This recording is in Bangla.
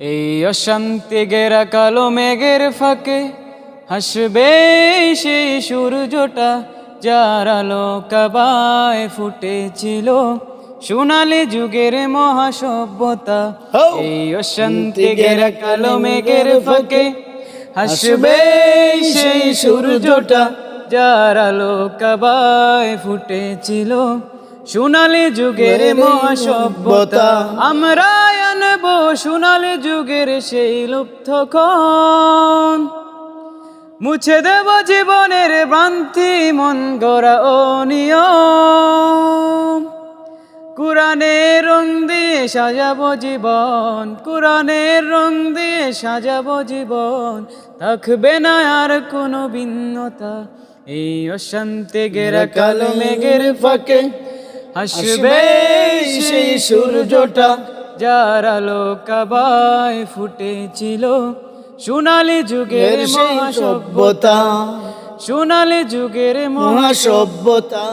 এই অশান্তি ঘেরা কালো মেঘের ফাঁকে হাসবে সেই সূর্যটা, যার আলো কাবায় ফুটেছিল সোনালী যুগের মহাসভ্যতা। এই অশান্তি ঘেরা কালো মেঘের ফাঁকে হাসবে সেই সূর্যটা, যার আলো কাবায় ফুটেছিল সোনালী যুগের মহাসভ্যতা। আমরা আনব সোনালী যুগের সেই লুপ্তক্ষণ, মুছে দেব জীবনের ভ্রান্তি মন গড়া অনিয়ম। কুরআনের রং দিয়ে সাজাবো জীবন, কুরআনের রং দিয়ে সাজাবো জীবন, থাকবে না আর কোনো ভিন্নতা। এই অশান্তি ঘেরা কালো মেঘের ফাঁকে হাসবে সেই সূর্যটা, যার আলো কাবায় ফুটেছিল সোনালী যুগের মহাসভ্যতা, সোনালী যুগের মহাসভ্যতা।